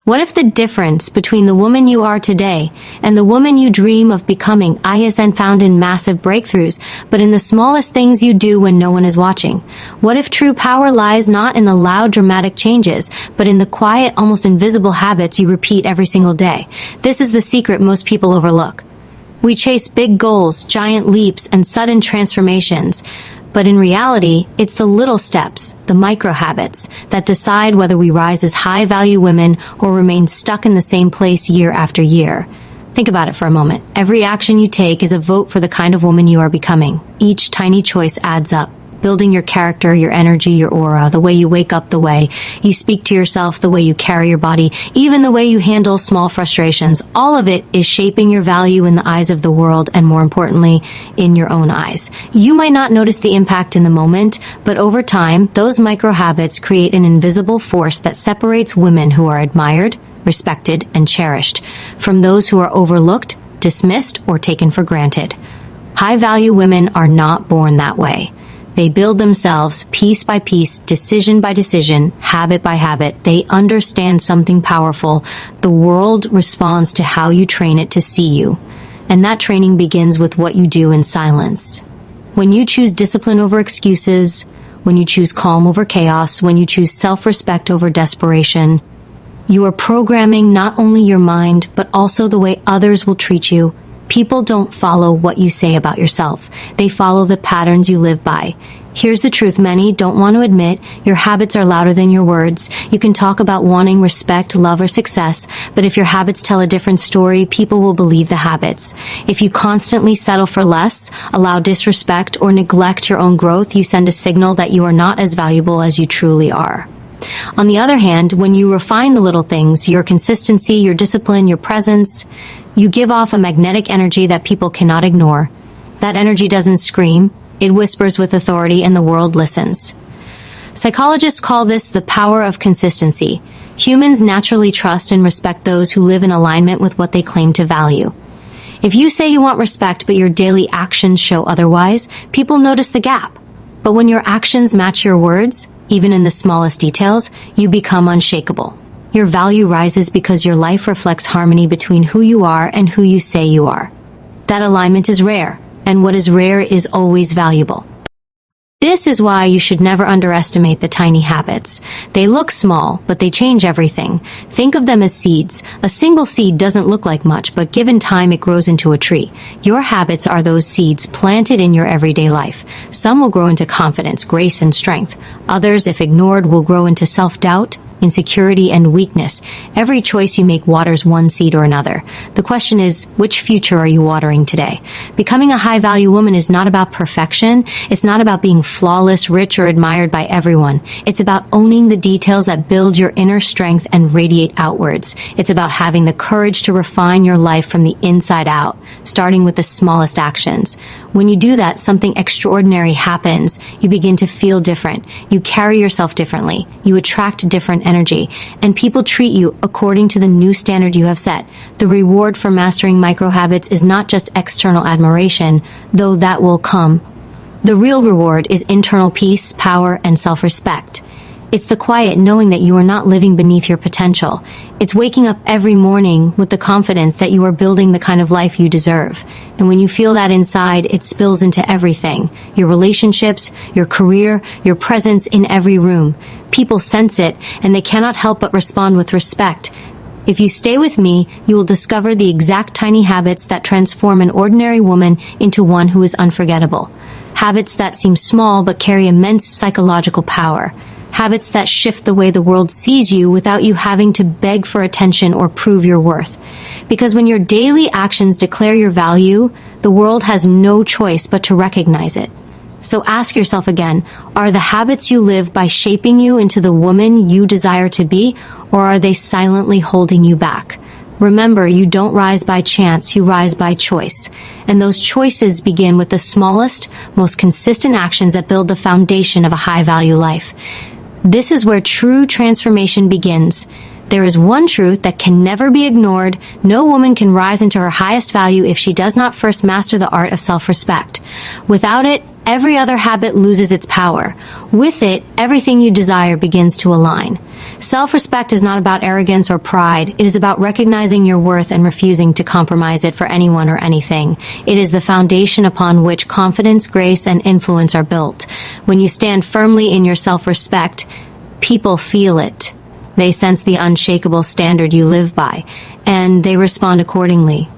What if the difference between the woman you are today and the woman you dream of becoming isn't found in massive breakthroughs, but in the smallest things you do when no one is watching? What if true power lies not in the loud, dramatic changes, but in the quiet, almost invisible habits you repeat every single day? This is the secret most people overlook. We chase big goals, giant leaps, and sudden transformations. But in reality, it's the little steps, the micro habits, that decide whether we rise as high-value women or remain stuck in the same place year after year. Think about it for a moment. Every action you take is a vote for the kind of woman you are becoming. Each tiny choice adds up. Building your character, your energy, your aura, the way you wake up, the way you speak to yourself, the way you carry your body, even the way you handle small frustrations. All of it is shaping your value in the eyes of the world and, more importantly, in your own eyes. You might not notice the impact in the moment, but over time, those micro habits create an invisible force that separates women who are admired, respected, and cherished from those who are overlooked, dismissed, or taken for granted. High-value women are not born that way. They build themselves piece by piece, decision by decision, habit by habit. They understand something powerful. The world responds to how you train it to see you. And that training begins with what you do in silence. When you choose discipline over excuses, when you choose calm over chaos, when you choose self-respect over desperation, you are programming not only your mind, but also the way others will treat you. People don't follow what you say about yourself. They follow the patterns you live by. Here's the truth many don't want to admit. Your habits are louder than your words. You can talk about wanting respect, love, or success, but if your habits tell a different story, people will believe the habits. If you constantly settle for less, allow disrespect, or neglect your own growth, you send a signal that you are not as valuable as you truly are. On the other hand, when you refine the little things, your consistency, your discipline, your presence, you give off a magnetic energy that people cannot ignore. That energy doesn't scream, it whispers with authority, and the world listens. Psychologists call this the power of consistency. Humans naturally trust and respect those who live in alignment with what they claim to value. If you say you want respect but your daily actions show otherwise, people notice the gap. But when your actions match your words, even in the smallest details, you become unshakable. Your value rises because your life reflects harmony between who you are and who you say you are. That alignment is rare, and what is rare is always valuable. This is why you should never underestimate the tiny habits. They look small, but they change everything. Think of them as seeds. A single seed doesn't look like much, but given time, it grows into a tree. Your habits are those seeds planted in your everyday life. Some will grow into confidence, grace, and strength. Others, if ignored, will grow into self-doubt, insecurity, and weakness. Every choice you make waters one seed or another. The question is, which future are you watering today? Becoming a high-value woman is not about perfection. It's not about being flawless, rich, or admired by everyone. It's about owning the details that build your inner strength and radiate outwards. It's about having the courage to refine your life from the inside out, starting with the smallest actions. When you do that, something extraordinary happens. You begin to feel different. You carry yourself differently. You attract different energy, and people treat you according to the new standard you have set. The reward for mastering micro habits is not just external admiration, though that will come. The real reward is internal peace, power, and self-respect. It's the quiet knowing that you are not living beneath your potential. It's waking up every morning with the confidence that you are building the kind of life you deserve. And when you feel that inside, it spills into everything. Your relationships, your career, your presence in every room. People sense it, and they cannot help but respond with respect. If you stay with me, you will discover the exact tiny habits that transform an ordinary woman into one who is unforgettable. Habits that seem small but carry immense psychological power. Habits that shift the way the world sees you without you having to beg for attention or prove your worth. Because when your daily actions declare your value, the world has no choice but to recognize it. So ask yourself again, are the habits you live by shaping you into the woman you desire to be, or are they silently holding you back? Remember, you don't rise by chance, you rise by choice. And those choices begin with the smallest, most consistent actions that build the foundation of a high-value life. This is where true transformation begins. There is one truth that can never be ignored. No woman can rise into her highest value if she does not first master the art of self-respect. Without it, every other habit loses its power. With it, everything you desire begins to align. Self-respect is not about arrogance or pride. It is about recognizing your worth and refusing to compromise it for anyone or anything. It is the foundation upon which confidence, grace, and influence are built. When you stand firmly in your self-respect, people feel it. They sense the unshakable standard you live by, and they respond accordingly.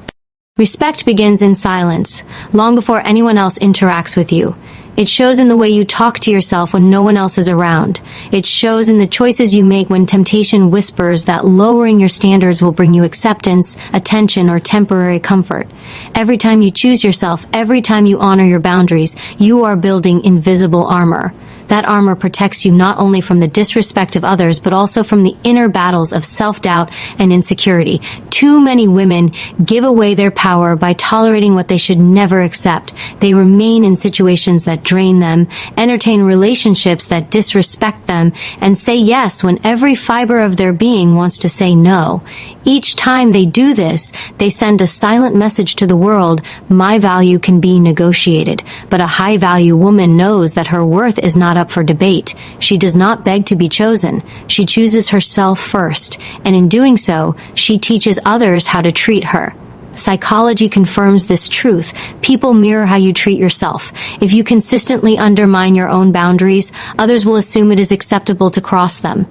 Respect begins in silence, long before anyone else interacts with you. It shows in the way you talk to yourself when no one else is around. It shows in the choices you make when temptation whispers that lowering your standards will bring you acceptance, attention, or temporary comfort. Every time you choose yourself, every time you honor your boundaries, you are building invisible armor. That armor protects you not only from the disrespect of others, but also from the inner battles of self-doubt and insecurity. Too many women give away their power by tolerating what they should never accept. They remain in situations that drain them, entertain relationships that disrespect them, and say yes when every fiber of their being wants to say no. Each time they do this, they send a silent message to the world: my value can be negotiated. But a high-value woman knows that her worth is not up for debate. She does not beg to be chosen. She chooses herself first, and in doing so, she teaches others how to treat her. Psychology confirms this truth. People mirror how you treat yourself. If you consistently undermine your own boundaries, others will assume it is acceptable to cross them.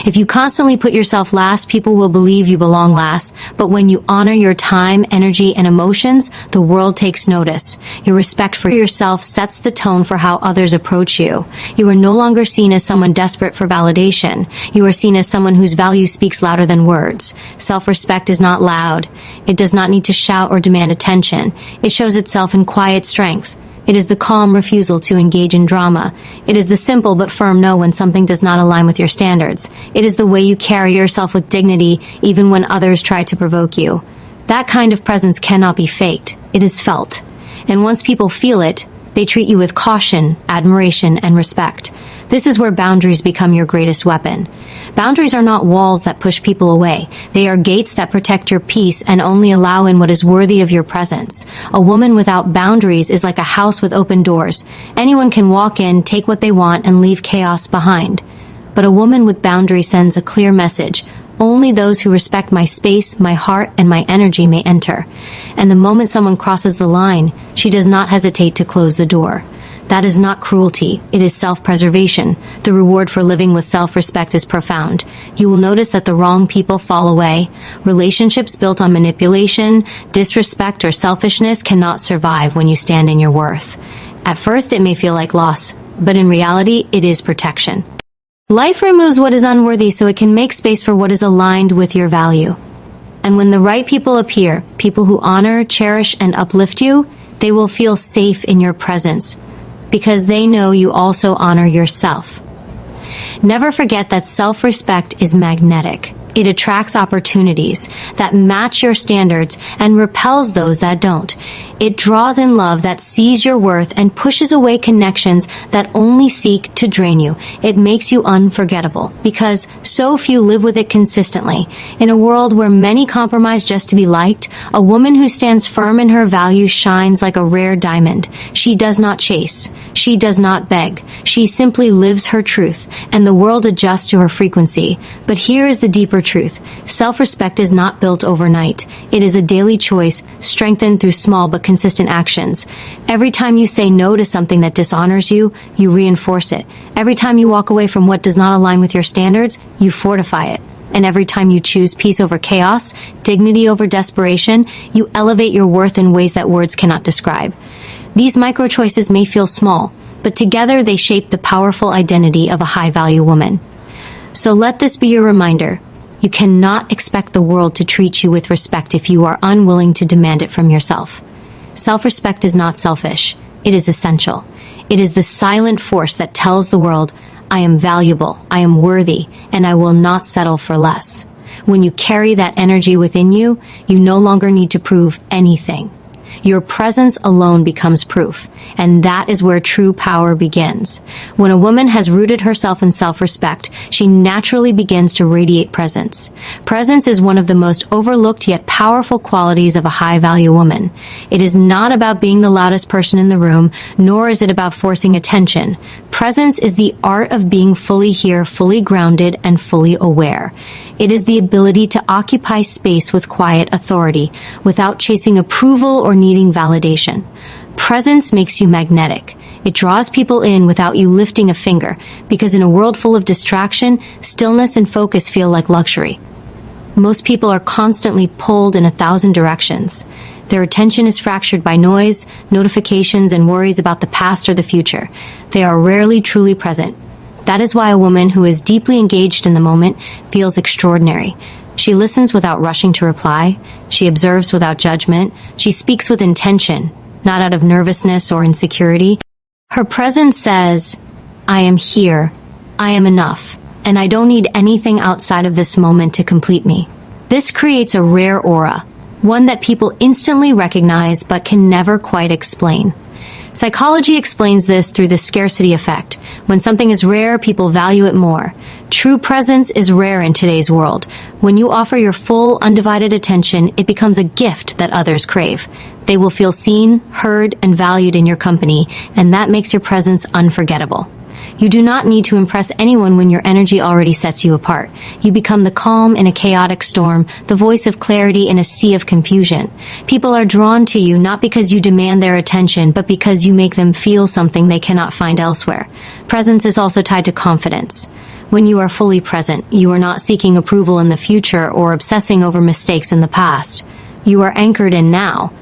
If you constantly put yourself last, people will believe you belong last. But when you honor your time, energy, and emotions, the world takes notice. Your respect for yourself sets the tone for how others approach you. You are no longer seen as someone desperate for validation. You are seen as someone whose value speaks louder than words. Self-respect is not loud. It does not need to shout or demand attention. It shows itself in quiet strength. It is the calm refusal to engage in drama. It is the simple but firm no when something does not align with your standards. It is the way you carry yourself with dignity even when others try to provoke you. That kind of presence cannot be faked. It is felt. And once people feel it, they treat you with caution, admiration, and respect. This is where boundaries become your greatest weapon. Boundaries are not walls that push people away. They are gates that protect your peace and only allow in what is worthy of your presence. A woman without boundaries is like a house with open doors. Anyone can walk in, take what they want, and leave chaos behind. But a woman with boundaries sends a clear message. Only those who respect my space, my heart, and my energy may enter. And the moment someone crosses the line, she does not hesitate to close the door. That is not cruelty, it is self-preservation. The reward for living with self-respect is profound. You will notice that the wrong people fall away. Relationships built on manipulation, disrespect, or selfishness cannot survive when you stand in your worth. At first, it may feel like loss, but in reality, it is protection. Life removes what is unworthy so it can make space for what is aligned with your value. And when the right people appear, people who honor, cherish, and uplift you, they will feel safe in your presence, because they know you also honor yourself. Never forget that self-respect is magnetic. It attracts opportunities that match your standards and repels those that don't. It draws in love that sees your worth and pushes away connections that only seek to drain you. It makes you unforgettable because so few live with it consistently. In a world where many compromise just to be liked, a woman who stands firm in her values shines like a rare diamond. She does not chase. She does not beg. She simply lives her truth, and the world adjusts to her frequency. But here is the deeper truth. Self-respect is not built overnight. It is a daily choice, strengthened through small but consistent actions. Every time you say no to something that dishonors you, you reinforce it. Every time you walk away from what does not align with your standards, you fortify it. And every time you choose peace over chaos, dignity over desperation, you elevate your worth in ways that words cannot describe. These micro choices may feel small, but together they shape the powerful identity of a high-value woman. So let this be your reminder. You cannot expect the world to treat you with respect if you are unwilling to demand it from yourself. Self-respect is not selfish. It is essential. It is the silent force that tells the world, I am valuable, I am worthy, and I will not settle for less. When you carry that energy within you, you no longer need to prove anything. Your presence alone becomes proof, and that is where true power begins. When a woman has rooted herself in self-respect, she naturally begins to radiate presence. Presence is one of the most overlooked yet powerful qualities of a high-value woman. It is not about being the loudest person in the room, nor is it about forcing attention. Presence is the art of being fully here, fully grounded, and fully aware. It is the ability to occupy space with quiet authority, without chasing approval or needing validation. Presence makes you magnetic. It draws people in without you lifting a finger, because in a world full of distraction, stillness and focus feel like luxury. Most people are constantly pulled in 1,000 directions. Their attention is fractured by noise, notifications, and worries about the past or the future. They are rarely truly present. That is why a woman who is deeply engaged in the moment feels extraordinary. She listens without rushing to reply. She observes without judgment. She speaks with intention, not out of nervousness or insecurity. Her presence says, I am here, I am enough, and I don't need anything outside of this moment to complete me. This creates a rare aura, one that people instantly recognize but can never quite explain. Psychology explains this through the scarcity effect. When something is rare, people value it more. True presence is rare in today's world. When you offer your full, undivided attention, it becomes a gift that others crave. They will feel seen, heard, and valued in your company, and that makes your presence unforgettable. You do not need to impress anyone when your energy already sets you apart. You become the calm in a chaotic storm, the voice of clarity in a sea of confusion. People are drawn to you not because you demand their attention, but because you make them feel something they cannot find elsewhere. Presence is also tied to confidence. When you are fully present, you are not seeking approval in the future or obsessing over mistakes in the past. You are anchored in now.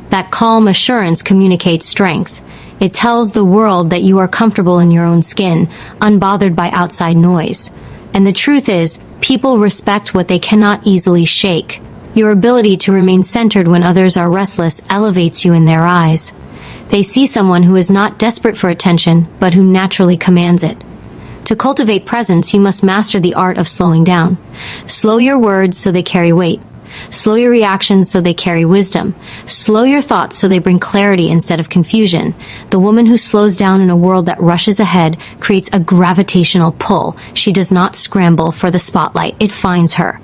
That calm assurance communicates strength. It tells the world that you are comfortable in your own skin, unbothered by outside noise. And the truth is, people respect what they cannot easily shake. Your ability to remain centered when others are restless elevates you in their eyes. They see someone who is not desperate for attention, but who naturally commands it. To cultivate presence, you must master the art of slowing down. Slow your words so they carry weight. Slow your reactions so they carry wisdom. Slow your thoughts so they bring clarity instead of confusion. The woman who slows down in a world that rushes ahead creates a gravitational pull. She does not scramble for the spotlight. It finds her.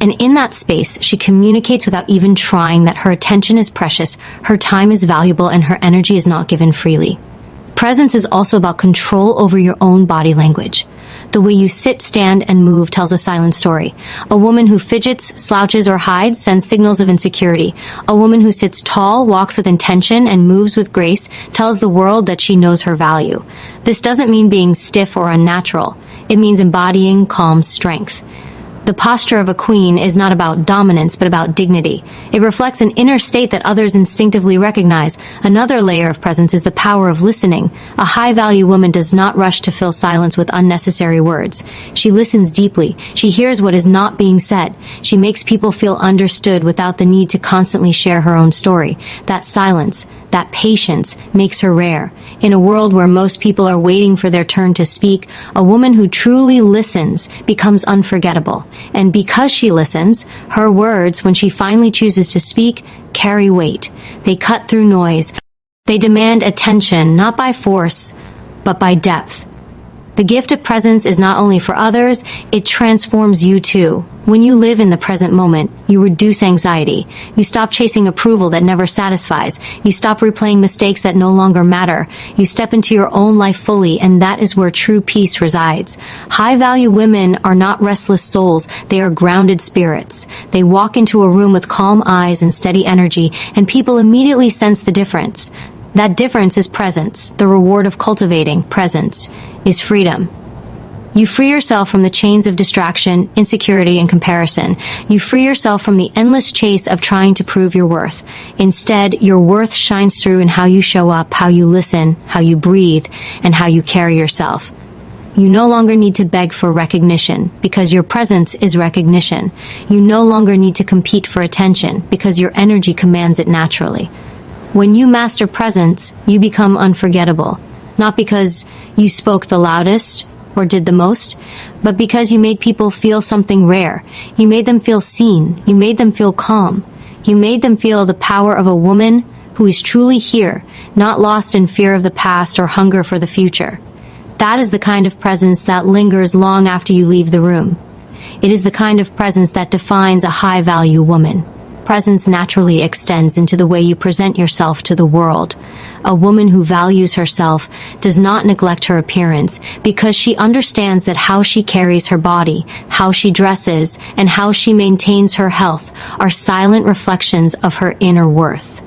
And in that space, she communicates without even trying that her attention is precious, her time is valuable, and her energy is not given freely. Presence is also about control over your own body language. The way you sit, stand, and move tells a silent story. A woman who fidgets, slouches, or hides sends signals of insecurity. A woman who sits tall, walks with intention, and moves with grace tells the world that she knows her value. This doesn't mean being stiff or unnatural. It means embodying calm strength. The posture of a queen is not about dominance, but about dignity. It reflects an inner state that others instinctively recognize. Another layer of presence is the power of listening. A high-value woman does not rush to fill silence with unnecessary words. She listens deeply. She hears what is not being said. She makes people feel understood without the need to constantly share her own story. That silence, that patience, makes her rare. In a world where most people are waiting for their turn to speak, a woman who truly listens becomes unforgettable. And because she listens, her words, when she finally chooses to speak, carry weight. They cut through noise. They demand attention, not by force, but by depth. The gift of presence is not only for others, it transforms you too. When you live in the present moment, you reduce anxiety. You stop chasing approval that never satisfies. You stop replaying mistakes that no longer matter. You step into your own life fully, and that is where true peace resides. High-value women are not restless souls. They are grounded spirits. They walk into a room with calm eyes and steady energy, and people immediately sense the difference. That difference is presence. The reward of cultivating presence is freedom. You free yourself from the chains of distraction, insecurity, and comparison. You free yourself from the endless chase of trying to prove your worth. Instead, your worth shines through in how you show up, how you listen, how you breathe, and how you carry yourself. You no longer need to beg for recognition, because your presence is recognition. You no longer need to compete for attention, because your energy commands it naturally. When you master presence, you become unforgettable. Not because you spoke the loudest or did the most, but because you made people feel something rare. You made them feel seen. You made them feel calm. You made them feel the power of a woman who is truly here, not lost in fear of the past or hunger for the future. That is the kind of presence that lingers long after you leave the room. It is the kind of presence that defines a high-value woman. Presence naturally extends into the way you present yourself to the world. A woman who values herself does not neglect her appearance because she understands that how she carries her body, how she dresses, and how she maintains her health are silent reflections of her inner worth.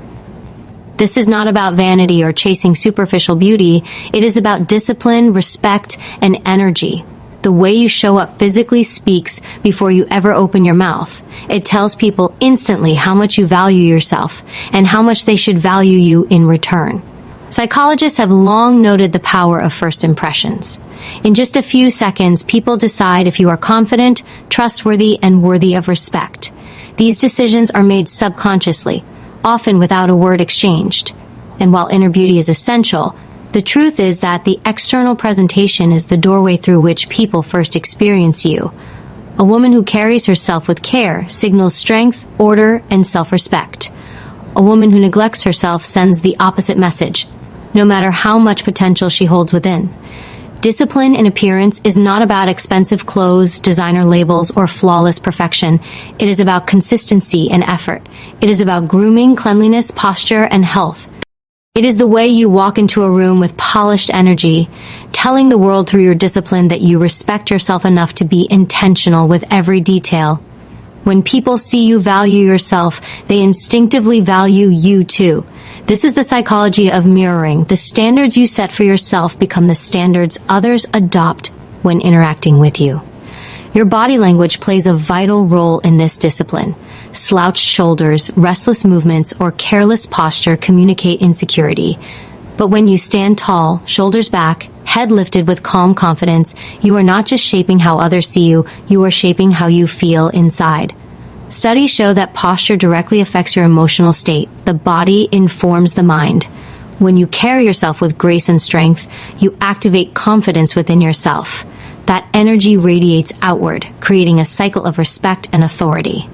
This is not about vanity or chasing superficial beauty. It is about discipline, respect, and energy. The way you show up physically speaks before you ever open your mouth. It tells people instantly how much you value yourself and how much they should value you in return. Psychologists have long noted the power of first impressions. In just a few seconds, people decide if you are confident, trustworthy, and worthy of respect. These decisions are made subconsciously, often without a word exchanged. And while inner beauty is essential, the truth is that the external presentation is the doorway through which people first experience you. A woman who carries herself with care signals strength, order, and self-respect. A woman who neglects herself sends the opposite message, no matter how much potential she holds within. Discipline in appearance is not about expensive clothes, designer labels, or flawless perfection. It is about consistency and effort. It is about grooming, cleanliness, posture, and health. It is the way you walk into a room with polished energy, telling the world through your discipline that you respect yourself enough to be intentional with every detail. When people see you value yourself, they instinctively value you too. This is the psychology of mirroring. The standards you set for yourself become the standards others adopt when interacting with you. Your body language plays a vital role in this discipline. Slouched shoulders, restless movements, or careless posture communicate insecurity. But when you stand tall, shoulders back, head lifted with calm confidence, you are not just shaping how others see you, you are shaping how you feel inside. Studies show that posture directly affects your emotional state. The body informs the mind. When you carry yourself with grace and strength, you activate confidence within yourself. That energy radiates outward, creating a cycle of respect and authority.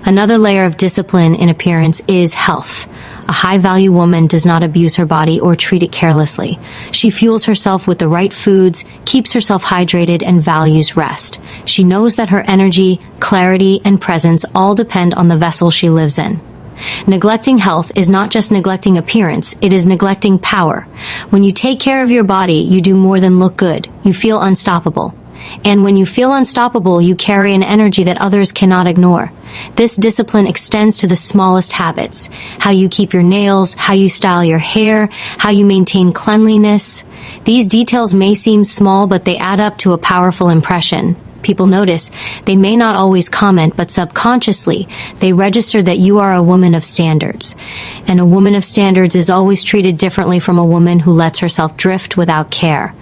Another layer of discipline in appearance is health. A high-value woman does not abuse her body or treat it carelessly. She fuels herself with the right foods, keeps herself hydrated, and values rest. She knows that her energy, clarity, and presence all depend on the vessel she lives in. Neglecting health is not just neglecting appearance, it is neglecting power. When you take care of your body, you do more than look good. You feel unstoppable. And when you feel unstoppable, you carry an energy that others cannot ignore. This discipline extends to the smallest habits. How you keep your nails, how you style your hair, how you maintain cleanliness. These details may seem small, but they add up to a powerful impression. People notice. They may not always comment, but subconsciously, they register that you are a woman of standards. And a woman of standards is always treated differently from a woman who lets herself drift without care.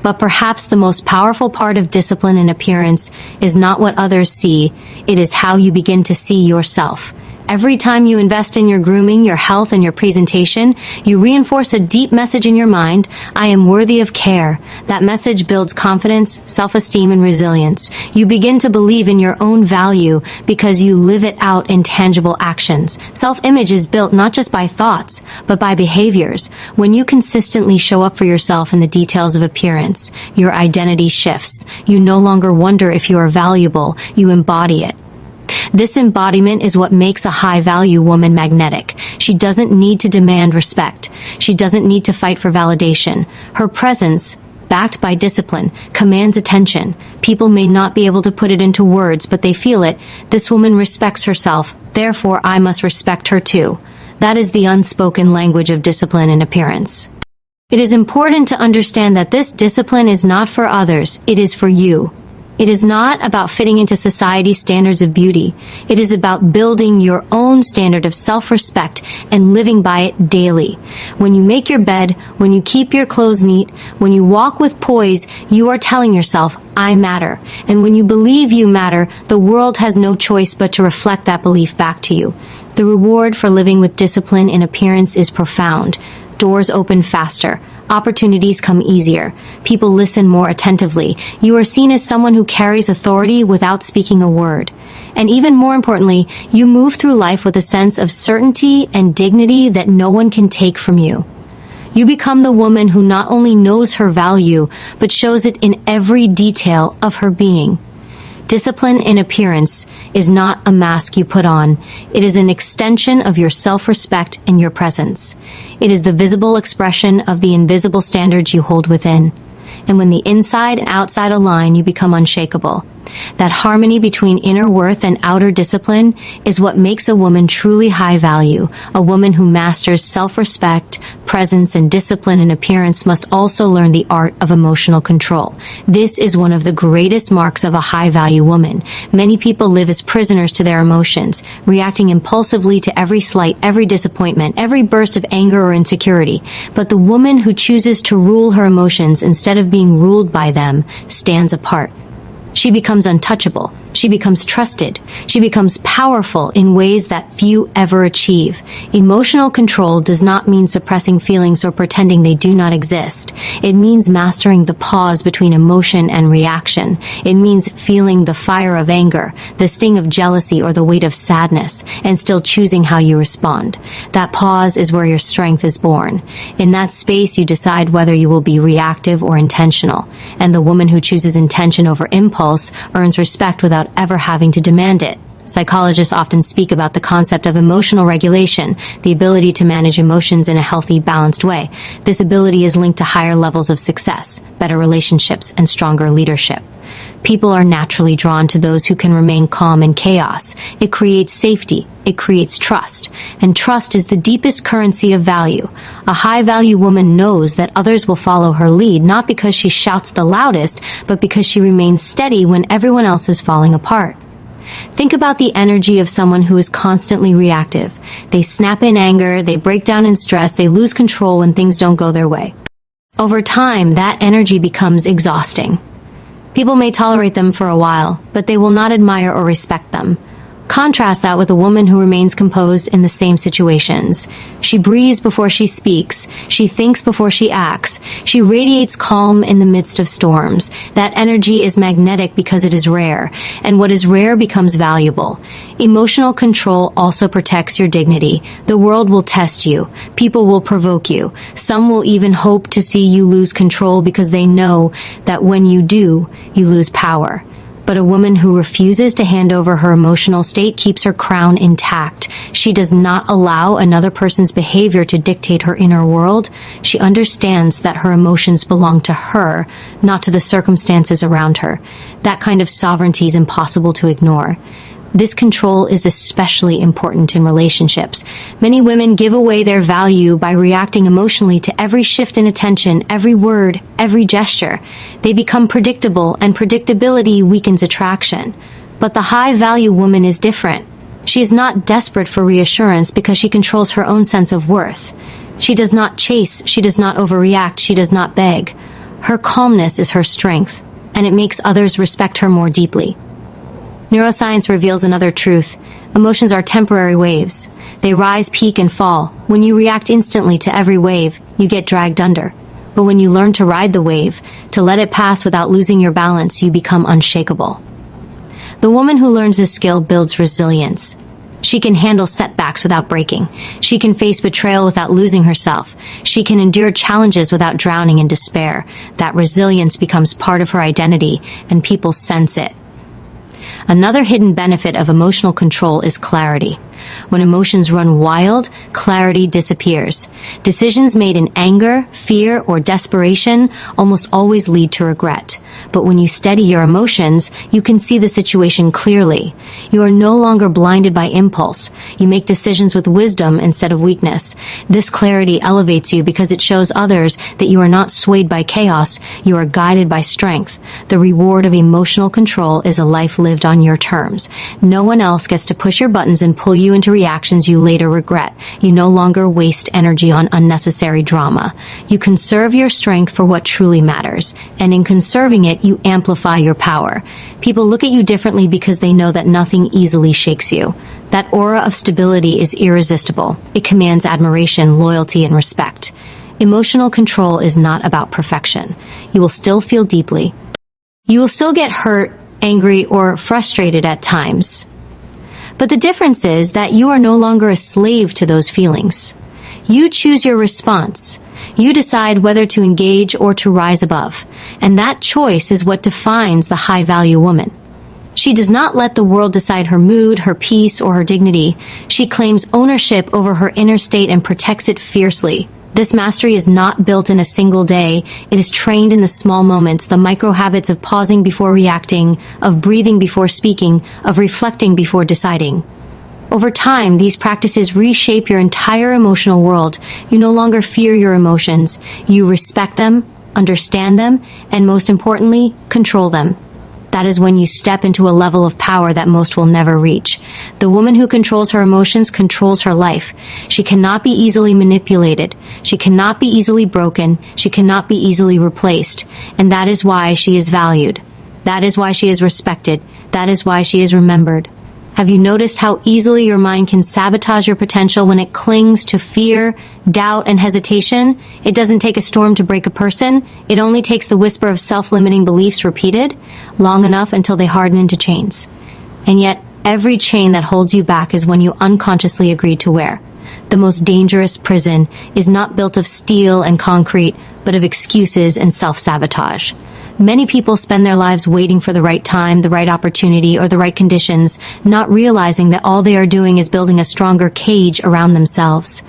But perhaps the most powerful part of discipline in appearance is not what others see, it is how you begin to see yourself. Every time you invest in your grooming, your health, and your presentation, you reinforce a deep message in your mind: I am worthy of care. That message builds confidence, self-esteem, and resilience. You begin to believe in your own value because you live it out in tangible actions. Self-image is built not just by thoughts, but by behaviors. When you consistently show up for yourself in the details of appearance, your identity shifts. You no longer wonder if you are valuable, you embody it. This embodiment is what makes a high-value woman magnetic. She doesn't need to demand respect. She doesn't need to fight for validation. Her presence, backed by discipline, commands attention. People may not be able to put it into words, but they feel it. This woman respects herself, therefore I must respect her too. That is the unspoken language of discipline and appearance. It is important to understand that this discipline is not for others, it is for you. It is not about fitting into society's standards of beauty. It is about building your own standard of self-respect and living by it daily. When you make your bed, when you keep your clothes neat, when you walk with poise, you are telling yourself, I matter. And when you believe you matter, the world has no choice but to reflect that belief back to you. The reward for living with discipline in appearance is profound. Doors open faster. Opportunities come easier. People listen more attentively. You are seen as someone who carries authority without speaking a word. And even more importantly, you move through life with a sense of certainty and dignity that no one can take from you. You become the woman who not only knows her value, but shows it in every detail of her being. Discipline in appearance is not a mask you put on. It is an extension of your self-respect and your presence. It is the visible expression of the invisible standards you hold within. And when the inside and outside align, you become unshakable. That harmony between inner worth and outer discipline is what makes a woman truly high value. A woman who masters self-respect, presence, and discipline in appearance must also learn the art of emotional control. This is one of the greatest marks of a high-value woman. Many people live as prisoners to their emotions, reacting impulsively to every slight, every disappointment, every burst of anger or insecurity. But the woman who chooses to rule her emotions instead of being ruled by them stands apart. She becomes untouchable. She becomes trusted. She becomes powerful in ways that few ever achieve. Emotional control does not mean suppressing feelings or pretending they do not exist. It means mastering the pause between emotion and reaction. It means feeling the fire of anger, the sting of jealousy, or the weight of sadness, and still choosing how you respond. That pause is where your strength is born. In that space, you decide whether you will be reactive or intentional. And the woman who chooses intention over impulse earns respect without ever having to demand it. Psychologists often speak about the concept of emotional regulation, the ability to manage emotions in a healthy, balanced way. This ability is linked to higher levels of success, better relationships, and stronger leadership. People are naturally drawn to those who can remain calm in chaos. It creates safety. It creates trust. And trust is the deepest currency of value. A high-value woman knows that others will follow her lead, not because she shouts the loudest, but because she remains steady when everyone else is falling apart. Think about the energy of someone who is constantly reactive. They snap in anger, they break down in stress, they lose control when things don't go their way. Over time, that energy becomes exhausting. People may tolerate them for a while, but they will not admire or respect them. Contrast that with a woman who remains composed in the same situations. She breathes before she speaks. She thinks before she acts. She radiates calm in the midst of storms. That energy is magnetic because it is rare, and what is rare becomes valuable. Emotional control also protects your dignity. The world will test you. People will provoke you. Some will even hope to see you lose control because they know that when you do, you lose power. But a woman who refuses to hand over her emotional state keeps her crown intact. She does not allow another person's behavior to dictate her inner world. She understands that her emotions belong to her, not to the circumstances around her. That kind of sovereignty is impossible to ignore. This control is especially important in relationships. Many women give away their value by reacting emotionally to every shift in attention, every word, every gesture. They become predictable, and predictability weakens attraction. But the high-value woman is different. She is not desperate for reassurance because she controls her own sense of worth. She does not chase, she does not overreact, she does not beg. Her calmness is her strength, and it makes others respect her more deeply. Neuroscience reveals another truth. Emotions are temporary waves. They rise, peak, and fall. When you react instantly to every wave, you get dragged under. But when you learn to ride the wave, to let it pass without losing your balance, you become unshakable. The woman who learns this skill builds resilience. She can handle setbacks without breaking. She can face betrayal without losing herself. She can endure challenges without drowning in despair. That resilience becomes part of her identity, and people sense it. Another hidden benefit of emotional control is clarity. When emotions run wild, clarity disappears. Decisions made in anger, fear, or desperation almost always lead to regret. But when you steady your emotions, you can see the situation clearly. You are no longer blinded by impulse. You make decisions with wisdom instead of weakness. This clarity elevates you because it shows others that you are not swayed by chaos, you are guided by strength. The reward of emotional control is a life lived on your terms. No one else gets to push your buttons and pull you into reactions you later regret. You no longer waste energy on unnecessary drama. You conserve your strength for what truly matters, and in conserving it, you amplify your power. People look at you differently because they know that nothing easily shakes you. That aura of stability is irresistible. It commands admiration, loyalty, and respect. Emotional control is not about perfection. You will still feel deeply. You will still get hurt, angry, or frustrated at times. But the difference is that you are no longer a slave to those feelings. You choose your response. You decide whether to engage or to rise above. And that choice is what defines the high-value woman. She does not let the world decide her mood, her peace, or her dignity. She claims ownership over her inner state and protects it fiercely. This mastery is not built in a single day. It is trained in the small moments, the micro habits of pausing before reacting, of breathing before speaking, of reflecting before deciding. Over time, these practices reshape your entire emotional world. You no longer fear your emotions. You respect them, understand them, and most importantly, control them. That is when you step into a level of power that most will never reach. The woman who controls her emotions controls her life. She cannot be easily manipulated. She cannot be easily broken. She cannot be easily replaced. And that is why she is valued. That is why she is respected. That is why she is remembered. Have you noticed how easily your mind can sabotage your potential when it clings to fear, doubt, and hesitation? It doesn't take a storm to break a person. It only takes the whisper of self-limiting beliefs repeated long enough until they harden into chains. And yet, every chain that holds you back is one you unconsciously agreed to wear. The most dangerous prison is not built of steel and concrete, but of excuses and self-sabotage. Many people spend their lives waiting for the right time, the right opportunity, or the right conditions, not realizing that all they are doing is building a stronger cage around themselves.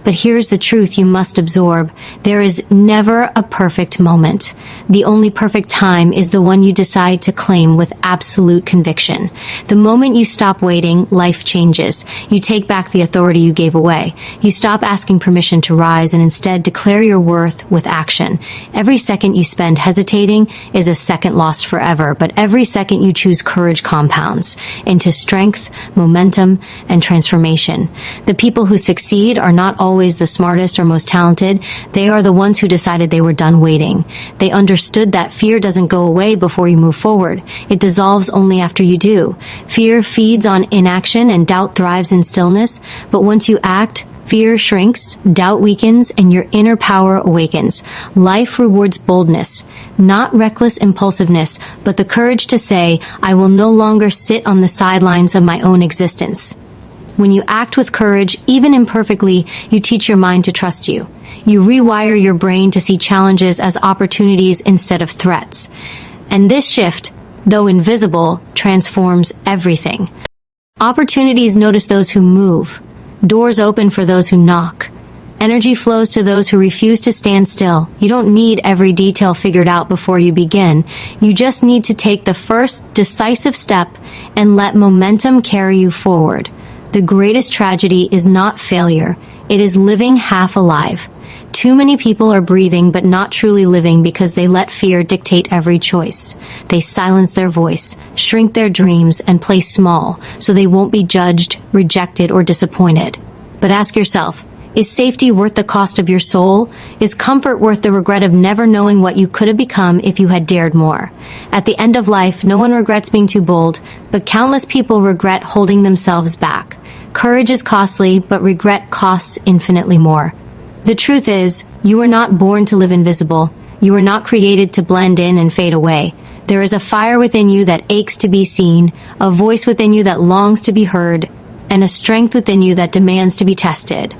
But here's the truth you must absorb. There is never a perfect moment. The only perfect time is the one you decide to claim with absolute conviction. The moment you stop waiting, life changes. You take back the authority you gave away. You stop asking permission to rise and instead declare your worth with action. Every second you spend hesitating is a second lost forever, but every second you choose courage compounds into strength, momentum, and transformation. The people who succeed are not always the smartest or most talented. They are the ones who decided they were done waiting. They understood that fear doesn't go away before you move forward. It dissolves only after you do. Fear feeds on inaction and doubt thrives in stillness. But once you act, fear shrinks, doubt weakens, and your inner power awakens. Life rewards boldness, not reckless impulsiveness, but the courage to say, I will no longer sit on the sidelines of my own existence. When you act with courage, even imperfectly, you teach your mind to trust you. You rewire your brain to see challenges as opportunities instead of threats. And this shift, though invisible, transforms everything. Opportunities notice those who move. Doors open for those who knock. Energy flows to those who refuse to stand still. You don't need every detail figured out before you begin. You just need to take the first decisive step and let momentum carry you forward. The greatest tragedy is not failure. It is living half alive. Too many people are breathing but not truly living because they let fear dictate every choice. They silence their voice, shrink their dreams, and play small so they won't be judged, rejected, or disappointed. But ask yourself, is safety worth the cost of your soul? Is comfort worth the regret of never knowing what you could have become if you had dared more? At the end of life, no one regrets being too bold, but countless people regret holding themselves back. Courage is costly, but regret costs infinitely more. The truth is, you were not born to live invisible. You were not created to blend in and fade away. There is a fire within you that aches to be seen, a voice within you that longs to be heard, and a strength within you that demands to be tested.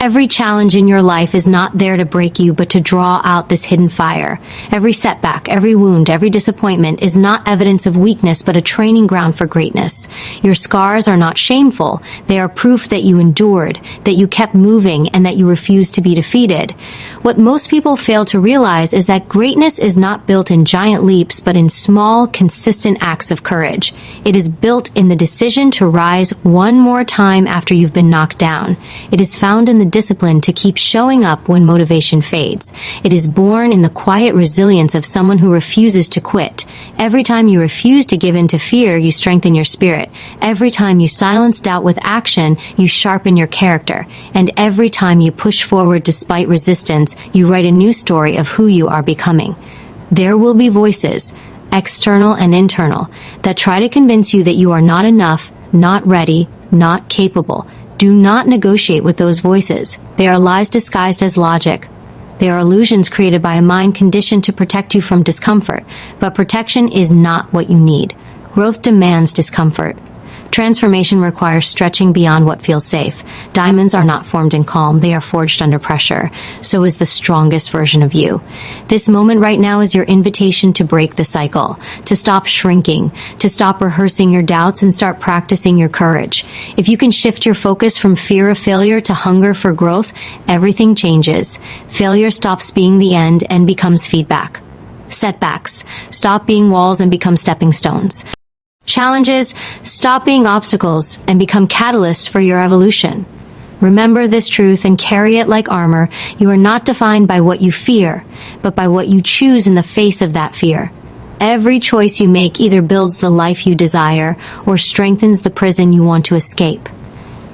Every challenge in your life is not there to break you, but to draw out this hidden fire. Every setback, every wound, every disappointment is not evidence of weakness, but a training ground for greatness. Your scars are not shameful. They are proof that you endured, that you kept moving, and that you refused to be defeated. What most people fail to realize is that greatness is not built in giant leaps, but in small, consistent acts of courage. It is built in the decision to rise one more time after you've been knocked down. It is found in the discipline to keep showing up when motivation fades. It is born in the quiet resilience of someone who refuses to quit. Every time you refuse to give in to fear, you strengthen your spirit. Every time you silence doubt with action, you sharpen your character. And every time you push forward despite resistance, you write a new story of who you are becoming. There will be voices, external and internal, that try to convince you that you are not enough, not ready, not capable. Do not negotiate with those voices. They are lies disguised as logic, They are illusions created by a mind conditioned to protect you from discomfort, but protection is not what you need. Growth demands discomfort. Transformation requires stretching beyond what feels safe. Diamonds are not formed in calm, they are forged under pressure. So is the strongest version of you. This moment right now is your invitation to break the cycle, to stop shrinking, to stop rehearsing your doubts and start practicing your courage. If you can shift your focus from fear of failure to hunger for growth, everything changes. Failure stops being the end and becomes feedback. Setbacks stop being walls and become stepping stones. Challenges stop being obstacles and become catalysts for your evolution. Remember this truth and carry it like armor. You are not defined by what you fear, but by what you choose in the face of that fear. Every choice you make either builds the life you desire or strengthens the prison you want to escape.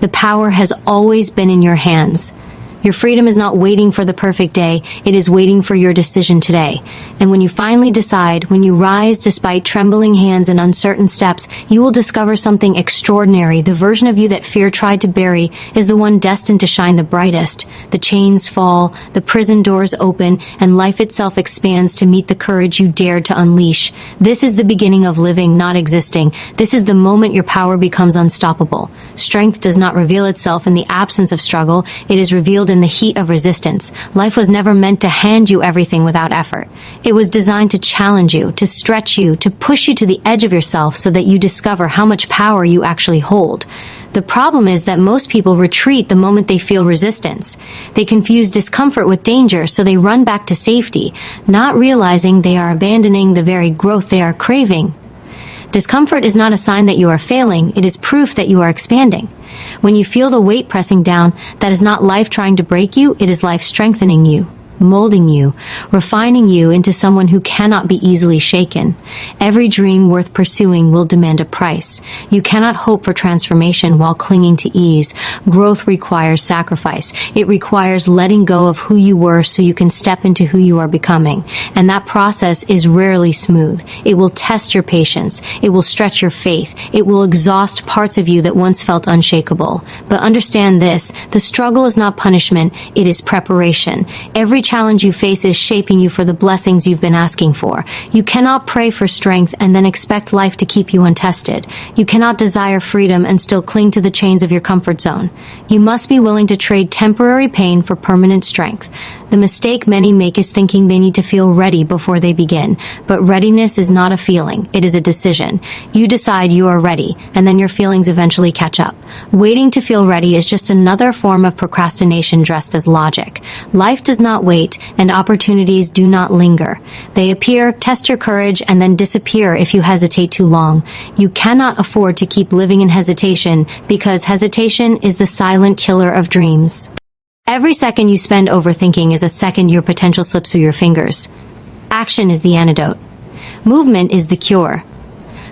The power has always been in your hands. Your freedom is not waiting for the perfect day, it is waiting for your decision today. And when you finally decide, when you rise despite trembling hands and uncertain steps, you will discover something extraordinary. The version of you that fear tried to bury is the one destined to shine the brightest. The chains fall, the prison doors open, and life itself expands to meet the courage you dared to unleash. This is the beginning of living, not existing. This is the moment your power becomes unstoppable. Strength does not reveal itself in the absence of struggle, it is revealed in the heat of resistance. Life was never meant to hand you everything without effort. It was designed to challenge you, to stretch you, to push you to the edge of yourself so that you discover how much power you actually hold. The problem is that most people retreat the moment they feel resistance. They confuse discomfort with danger, so they run back to safety, not realizing they are abandoning the very growth they are craving. Discomfort is not a sign that you are failing, it is proof that you are expanding. When you feel the weight pressing down, that is not life trying to break you, it is life strengthening you, molding you, refining you into someone who cannot be easily shaken. Every dream worth pursuing will demand a price. You cannot hope for transformation while clinging to ease. Growth requires sacrifice. It requires letting go of who you were so you can step into who you are becoming. And that process is rarely smooth. It will test your patience. It will stretch your faith. It will exhaust parts of you that once felt unshakable. But understand this, the struggle is not punishment, it is preparation. Every challenge you face is shaping you for the blessings you've been asking for. You cannot pray for strength and then expect life to keep you untested. You cannot desire freedom and still cling to the chains of your comfort zone. You must be willing to trade temporary pain for permanent strength. The mistake many make is thinking they need to feel ready before they begin. But readiness is not a feeling, it is a decision. You decide you are ready, and then your feelings eventually catch up. Waiting to feel ready is just another form of procrastination dressed as logic. Life does not wait, and opportunities do not linger. They appear, test your courage, and then disappear if you hesitate too long. You cannot afford to keep living in hesitation, because hesitation is the silent killer of dreams. Every second you spend overthinking is a second your potential slips through your fingers. Action is the antidote. Movement is the cure.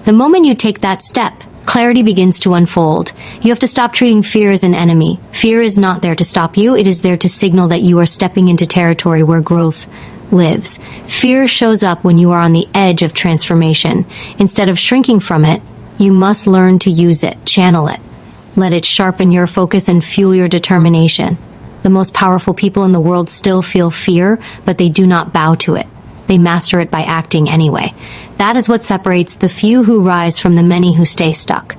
The moment you take that step, clarity begins to unfold. You have to stop treating fear as an enemy. Fear is not there to stop you, it is there to signal that you are stepping into territory where growth lives. Fear shows up when you are on the edge of transformation. Instead of shrinking from it, you must learn to use it, channel it. Let it sharpen your focus and fuel your determination. The most powerful people in the world still feel fear, but they do not bow to it. They master it by acting anyway. That is what separates the few who rise from the many who stay stuck.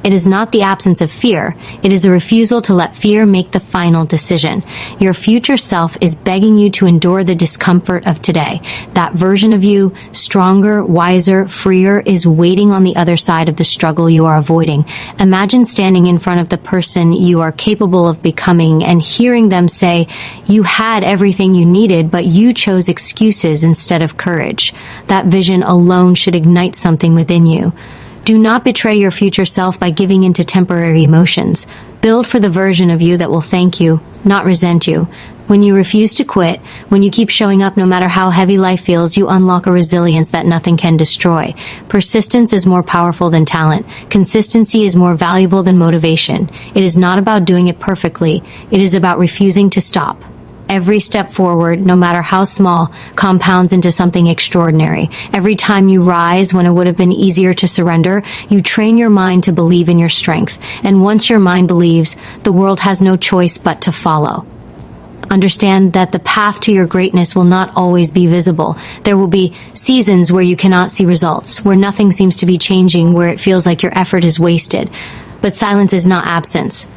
It is not the absence of fear, it is the refusal to let fear make the final decision. Your future self is begging you to endure the discomfort of today. That version of you, stronger, wiser, freer, is waiting on the other side of the struggle you are avoiding. Imagine standing in front of the person you are capable of becoming and hearing them say, "You had everything you needed, but you chose excuses instead of courage." That vision alone should ignite something within you. Do not betray your future self by giving in to temporary emotions. Build for the version of you that will thank you, not resent you. When you refuse to quit, when you keep showing up no matter how heavy life feels, you unlock a resilience that nothing can destroy. Persistence is more powerful than talent. Consistency is more valuable than motivation. It is not about doing it perfectly. It is about refusing to stop. Every step forward, no matter how small, compounds into something extraordinary. Every time you rise when it would have been easier to surrender, you train your mind to believe in your strength. And once your mind believes, the world has no choice but to follow. Understand that the path to your greatness will not always be visible. There will be seasons where you cannot see results, where nothing seems to be changing, where it feels like your effort is wasted. But silence is not absence.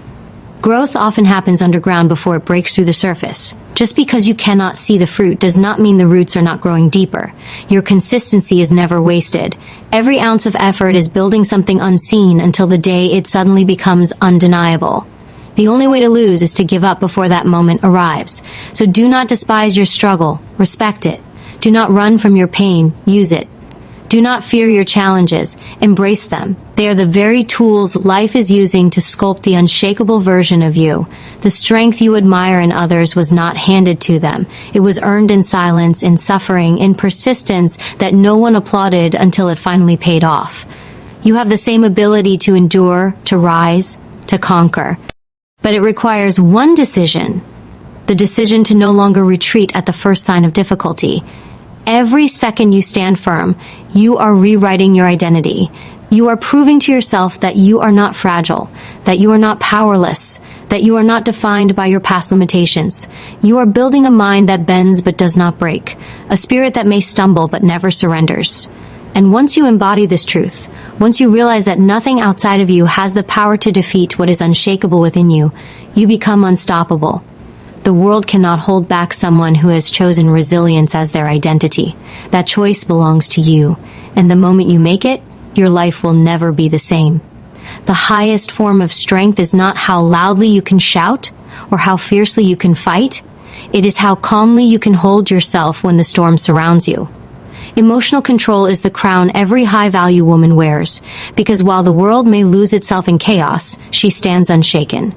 Growth often happens underground before it breaks through the surface. Just because you cannot see the fruit does not mean the roots are not growing deeper. Your consistency is never wasted. Every ounce of effort is building something unseen until the day it suddenly becomes undeniable. The only way to lose is to give up before that moment arrives. So do not despise your struggle. Respect it. Do not run from your pain. Use it. Do not fear your challenges. Embrace them. They are the very tools life is using to sculpt the unshakable version of you. The strength you admire in others was not handed to them. It was earned in silence, in suffering, in persistence that no one applauded until it finally paid off. You have the same ability to endure, to rise, to conquer. But it requires one decision. The decision to no longer retreat at the first sign of difficulty. Every second you stand firm, you are rewriting your identity. You are proving to yourself that you are not fragile, that you are not powerless, that you are not defined by your past limitations. You are building a mind that bends but does not break, a spirit that may stumble but never surrenders. And once you embody this truth, once you realize that nothing outside of you has the power to defeat what is unshakable within you, you become unstoppable. The world cannot hold back someone who has chosen resilience as their identity. That choice belongs to you, and the moment you make it, your life will never be the same. The highest form of strength is not how loudly you can shout or how fiercely you can fight. It is how calmly you can hold yourself when the storm surrounds you. Emotional control is the crown every high-value woman wears, because while the world may lose itself in chaos, she stands unshaken.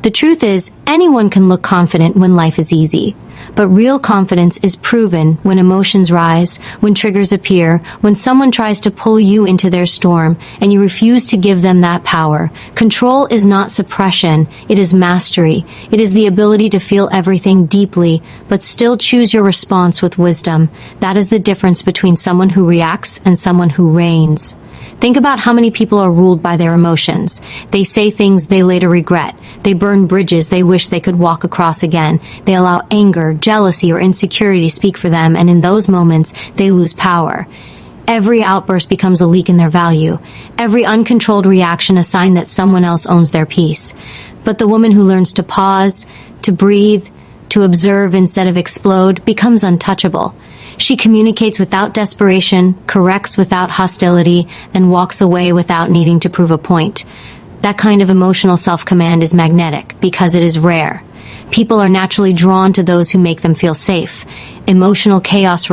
The truth is, anyone can look confident when life is easy. But real confidence is proven when emotions rise, when triggers appear, when someone tries to pull you into their storm, and you refuse to give them that power. Control is not suppression, it is mastery. It is the ability to feel everything deeply, but still choose your response with wisdom. That is the difference between someone who reacts and someone who reigns. Think about how many people are ruled by their emotions. They say things they later regret. They burn bridges they wish they could walk across again. They allow anger, jealousy, or insecurity speak for them, and in those moments, they lose power. Every outburst becomes a leak in their value. Every uncontrolled reaction a sign that someone else owns their peace. But the woman who learns to pause, to breathe, to observe instead of explode becomes untouchable. She communicates without desperation, corrects without hostility, and walks away without needing to prove a point. That kind of emotional self-command is magnetic because it is rare. People are naturally drawn to those who make them feel safe. Emotional chaos